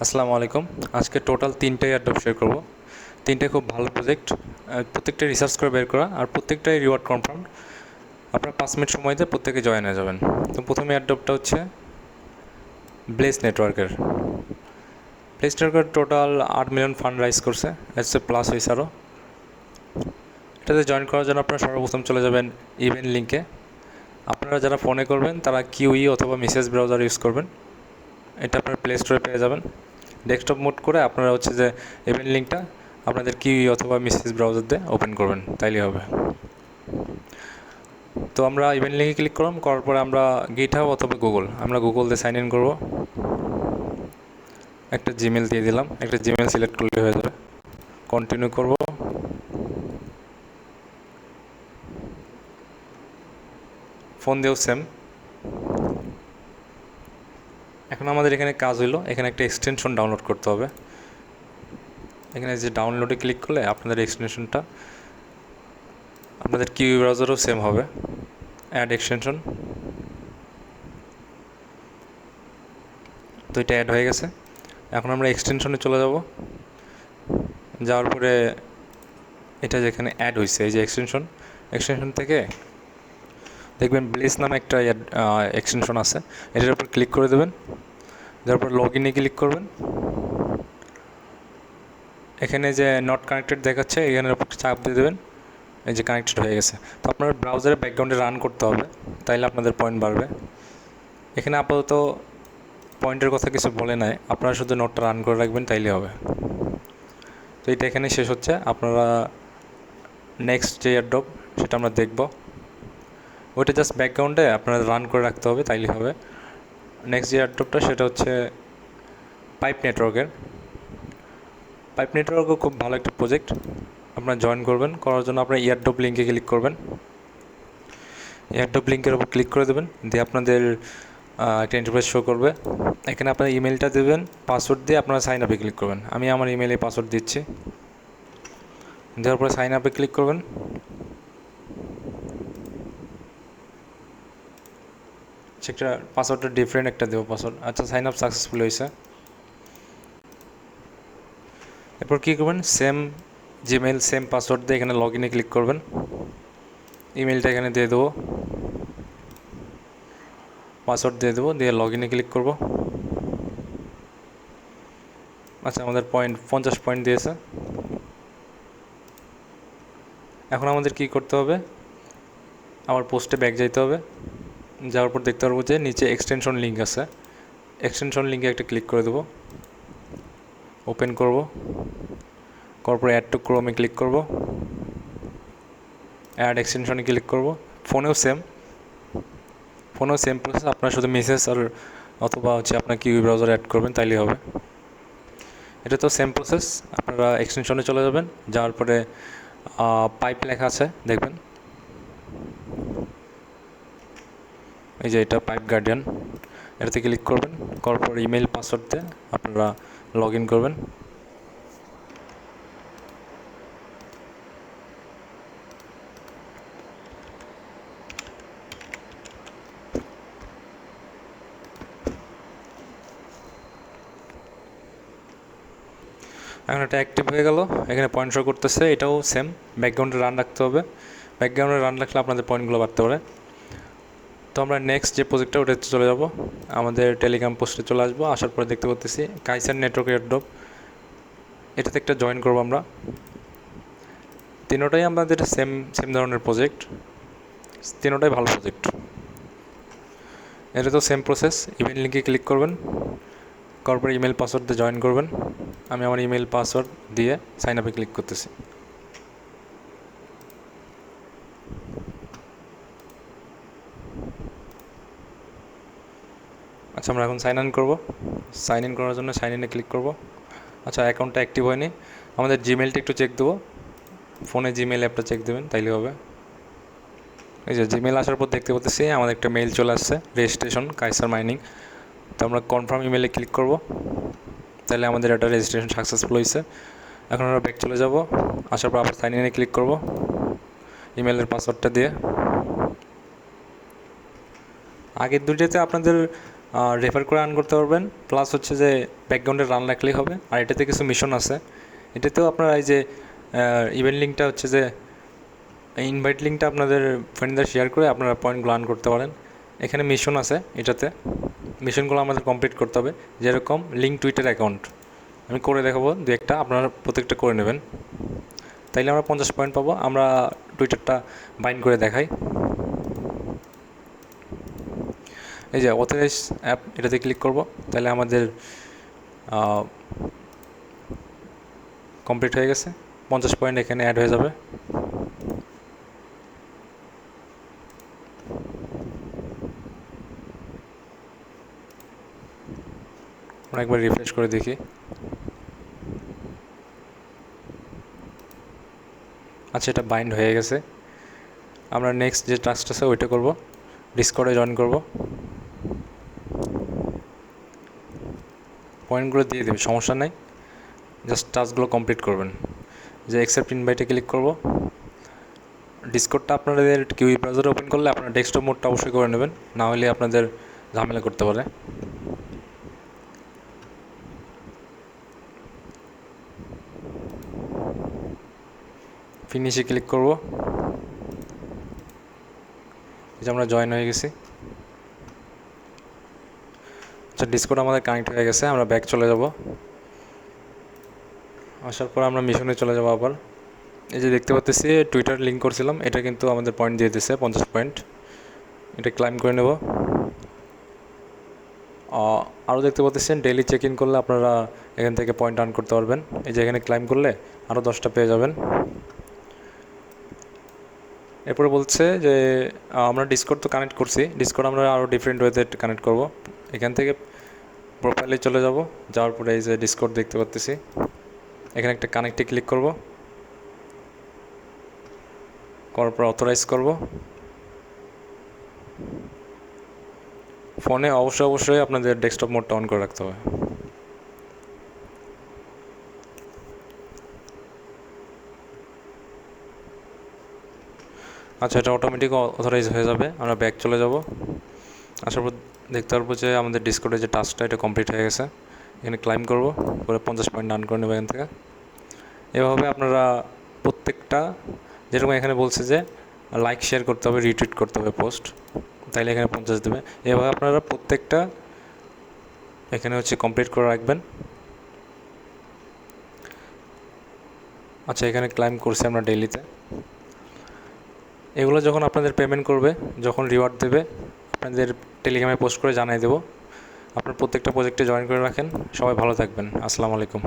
আসসালামু আলাইকুম। আজকে টোটাল 3টাই অ্যাডপ শেয়ার করব। 3টাই খুব ভালো প্রজেক্ট, প্রত্যেকটা রিসার্চ করে বের করা, আর প্রত্যেকটাই রিওয়ার্ড কনফার্ম। আপনার 5 মিনিট সময় দিয়ে প্রত্যেকে জয়েন হয়ে যাবেন। তো প্রথমে অ্যাডপটা হচ্ছে ব্লেস নেটওয়ার্কের। ব্লেস নেটওয়ার্কের টোটাল 8 মিলিয়ন ফান্ড রাইজ করছে, এসে প্লাস হয়েছে আরও। এটাতে জয়েন করার জন্য আপনারা সর্বপ্রথম চলে যাবেন ইভেন্ট লিঙ্কে। আপনারা যারা ফোনে করবেন তারা কিউই অথবা মেসেজ ব্রাউজার ইউজ করবেন। এটা আপনারা প্লে স্টোরে পেয়ে যাবেন। ডেস্কটপ মোড করে আপনারা হচ্ছে যে ইভেন্ট লিঙ্কটা আপনাদের কিউই অথবা মেসেজ ব্রাউজার দিয়ে ওপেন করবেন, তাইলেই হবে। তো আমরা ইভেন্ট লিঙ্কে ক্লিক করলাম, করার পরে আমরা গিটহাব অথবা আমরা গুগল দিয়ে সাইন ইন করবো। একটা জিমেল দিয়ে দিলাম, একটা জিমেল সিলেক্ট করলে হয়ে যাবে। কন্টিনিউ করব। ফোন দিয়েও সেম। এখন আমাদের এখানে কাজ হইলো, এখানে একটা এক্সটেনশন ডাউনলোড করতে হবে। এখানে যে ডাউনলোডে ক্লিক করলে আপনাদের এক্সটেনশনটা আপনাদের কিউই ব্রাউজারও সেম হবে। অ্যাড এক্সটেনশন, তো এটা অ্যাড হয়ে গেছে। এখন আমরা এক্সটেনশনে চলে যাব। যাওয়ার পরে এটা যেখানে অ্যাড হয়েছে, এই যে এক্সটেনশন থেকে দেখবেন ব্লেস নামে একটা এক্সটেনশন আছে, এটার উপর ক্লিক করে দেবেন। তারপর লগ ইনে ক্লিক করবেন। এখানে যে নট কানেক্টেড দেখাচ্ছে, এখানের উপর চাপ দিয়ে দেবেন। এই যে কানেক্টেড হয়ে গেছে। তো আপনার ব্রাউজারে ব্যাকগ্রাউন্ডে রান করতে হবে, তাইলে আপনাদের পয়েন্ট বাড়বে। এখানে আপাতত পয়েন্টের কথা কিছু বলে নাই, আপনারা শুধু নোটটা রান করে রাখবেন, তাইলে হবে। তো এটা এখানে শেষ হচ্ছে। আপনারা নেক্সট যে এয়ারড্রপ সেটা আমরা দেখব, ওইটা জাস্ট ব্যাকগ্রাউন্ডে আপনারা রান করে রাখতে হবে, তাইলে হবে। নেক্সট যে এয়ারড্রপটা সেটা হচ্ছে পাইপ নেটওয়ার্কের। পাইপ নেটওয়ার্কও খুব ভালো একটা প্রজেক্ট। আপনারা জয়েন করবেন, করার জন্য আপনার এয়ারড্রপ লিঙ্কে ক্লিক করবেন। এয়ারড্রপ লিঙ্কের উপর ক্লিক করে দেবেন, দিয়ে আপনাদের একটা ইন্টারফেস শো করবে। এখানে আপনার ইমেলটা দেবেন, পাসওয়ার্ড দিয়ে আপনারা সাইন আপে ক্লিক করবেন। আমি আমার ইমেলে পাসওয়ার্ড দিচ্ছি। দেওয়ার পরে সাইন আপে ক্লিক করবেন। সেটা পাসওয়ার্ডটা ডিফারেন্ট একটা দেবো পাসওয়ার্ড। আচ্ছা, সাইন আপ সাকসেসফুল হয়েছে। এরপর কী করবেন, সেম জিমেল সেম পাসওয়ার্ড দিয়ে এখানে লগ ইনে ক্লিক করবেন। ইমেলটা এখানে দিয়ে দেবো, পাসওয়ার্ড দিয়ে দেবো, দিয়ে লগ ইনে ক্লিক করব। আচ্ছা, আমাদের পয়েন্ট 50 পয়েন্ট দিয়েছে। এখন আমাদের কি করতে হবে, আমার পোস্টে ব্যাক যাইতে হবে। যাওয়ার পর দেখতে পারবো যে নিচে এক্সটেনশন লিঙ্ক আছে, এক্সটেনশন লিঙ্কে একটা ক্লিক করে দেবো। ওপেন করব, করার পর অ্যাড টু ক্রোমে ক্লিক করব, অ্যাড এক্সটেনশনে ক্লিক করব। ফোনেও সেম প্রসেস। আপনার শুধু মেসেজ আর অথবা হচ্ছে আপনার কিউই ব্রাউজার অ্যাড করবেন, তাইলেই হবে। এটা তো সেম প্রসেস। আপনারা এক্সটেনশনে চলে যাবেন, যাওয়ার পরে পাইপ লেখা আছে দেখবেন, এই যে এটা পাইপ গার্ডিয়ান, এটাতে ক্লিক করবেন। করার পর ইমেল পাসওয়ার্ড দিয়ে আপনারা লগ ইন করবেন। এখন এটা অ্যাক্টিভ হয়ে গেল, এখানে পয়েন্ট শো করতেছে। এটাও সেম, ব্যাকগ্রাউন্ডে রান রাখতে হবে। ব্যাকগ্রাউন্ডে রান রাখলে আপনাদের পয়েন্টগুলো বাড়তে পারে। তো আমরা নেক্সট যে প্রজেক্টটা ওটাতে চলে যাব, আমাদের টেলিগ্রাম পোস্টে চলে আসবো। আসার পরে দেখতে পাচ্ছি কাইসার নেটওয়ার্ক এয়ারড্রপ, এটাতে একটা জয়েন করবো আমরা। তিনোটাই আমাদের সেম ধরনের প্রজেক্ট, তিনোটাই ভালো প্রজেক্ট। এটা তো সেম প্রসেস। ইমেল লিঙ্কে ক্লিক করবেন, করার পরে ইমেল পাসওয়ার্ড দিয়ে জয়েন করবেন। আমি আমার ইমেল পাসওয়ার্ড দিয়ে সাইন আপে ক্লিক করতেছি। আচ্ছা, আমরা এখন সাইন ইন করবো। সাইন ইন করার জন্য সাইন ইনে ক্লিক করব। আচ্ছা, অ্যাকাউন্টটা অ্যাক্টিভ হয়নি। আমাদের জিমেলটা একটু চেক দেবো, ফোনে জিমেল অ্যাপটা চেক দেবেন, তাইলে হবে। এই যে জিমেল আসার পর দেখতে পাচ্ছি আমাদের একটা মেইল চলে আসছে, রেজিস্ট্রেশন কাইসার মাইনিং। তো আমরা কনফার্ম ইমেলে ক্লিক করব, তাহলে আমাদের একটা রেজিস্ট্রেশন সাকসেসফুল হয়েছে। এখন আমরা ব্যাক চলে যাব। আসার পর আবার সাইন ইনে ক্লিক করব ইমেলের পাসওয়ার্ডটা দিয়ে। আগের দুইটাতে আপনাদের রেফার করে আর্ন করতে পারবেন, প্লাস হচ্ছে যে ব্যাকগ্রাউন্ডে রান রাখলেই হবে। আর এটাতে কিছু মিশন আছে, এটাতেও আপনারা এই যে ইভেন্ট লিঙ্কটা হচ্ছে যে ইনভাইট লিঙ্কটা আপনাদের ফ্রেন্ডদের শেয়ার করে আপনারা পয়েন্টগুলো আর্ন করতে পারেন। এখানে মিশন আছে, এটাতে মিশনগুলো আমাদের কমপ্লিট করতে হবে, যেরকম লিঙ্ক টুইটার অ্যাকাউন্ট আমি করে দেখাবো দু একটা, আপনারা প্রত্যেকটা করে নেবেন, তাইলে আমরা 50 পয়েন্ট পাবো। আমরা টুইটারটা বাইন্ড করে দেখাই। এই যে অথরাইজ অ্যাপ, এটাতে ক্লিক করব, তাহলে আমাদের কমপ্লিট হয়ে গেছে, 50 পয়েন্ট এখানে অ্যাড হয়ে যাবে। আমরা একবার রিফ্রেশ করে দেখি। আচ্ছা, এটা বাইন্ড হয়ে গেছে। আমরা নেক্সট যে টাস্কটা আছে ওইটা করব, ডিসকর্ডে জয়েন করব, পয়েন্টগুলো দিয়ে দেবে, সমস্যা নেই, জাস্ট টাস্কগুলো কমপ্লিট করবেন। যে অ্যাকসেপ্ট ইনভাইটে ক্লিক করব। ডিসকর্ডটা আপনাদের কিউই ব্রাউজারে ওপেন করলে আপনার ডেস্কটপ মোডটা অবশ্যই করে নেবেন, না হলে আপনাদের ঝামেলা করতে পারে। ফিনিশে ক্লিক করব, এই যে আমরা জয়েন হয়ে গেছি। আচ্ছা, ডিসকর্ড আমাদের কানেক্ট হয়ে গেছে, আমরা ব্যাক চলে যাব। আসার পর আমরা মিশনে চলে যাব আবার। এই যে দেখতে পাচ্ছি টুইটার লিঙ্ক করছিলাম, এটা কিন্তু আমাদের পয়েন্ট দিয়ে দিচ্ছে 50 পয়েন্ট, এটা ক্লাইম করে নেব। আরও দেখতে পাচ্ছেন ডেইলি চেক ইন করলে আপনারা এখান থেকে পয়েন্ট আর্ন করতে পারবেন। এই যে এখানে ক্লাইম করলে আরও 10টা পেয়ে যাবেন। এরপরে বলছে যে আমরা ডিসকর্ড তো কানেক্ট করছি, ডিসকর্ড আমরা আরও ডিফারেন্ট ওয়েতে কানেক্ট করব। এখান থেকে প্রোফাইলে চলে যাব, যাওয়ার পরে এই যে ডিসকর্ড দেখতে পাচ্ছি, এখানে একটা কানেক্টে ক্লিক করব, করার পর অথরাইজ করব। ফোনে অবশ্যই আপনাদের ডেস্কটপ মোডটা অন করে রাখতে হবে। আচ্ছা, এটা অটোমেটিক অথরাইজ হয়ে যাবে। আমরা ব্যাক চলে যাব, আসার পর দেখতে পারবো যে আমাদের ডিসকর্ডের যে টাস্কটা এটা কমপ্লিট হয়ে গেছে। এখানে ক্লাইম করব, করে 50 পয়েন্ট আর্ন করে নেব এখান থেকে। এভাবে আপনারা প্রত্যেকটা, যেরকম এখানে বলছে যে লাইক শেয়ার করতে হবে, রিটুইট করতে হবে পোস্ট, তাইলে এখানে 50 দেবে। এভাবে আপনারা প্রত্যেকটা এখানে হচ্ছে কমপ্লিট করে রাখবেন। আচ্ছা, এখানে ক্লাইম করছি আমরা ডেইলিতে। এগুলো যখন আপনাদের পেমেন্ট করবে, যখন রিওয়ার্ড দেবে, আপনাদের টেলিগ্রামে পোস্ট করে জানিয়ে দেবো। আপনার প্রত্যেকটা প্রজেক্টে জয়েন করে রাখেন। সবাই ভালো থাকবেন। আসসালামু আলাইকুম।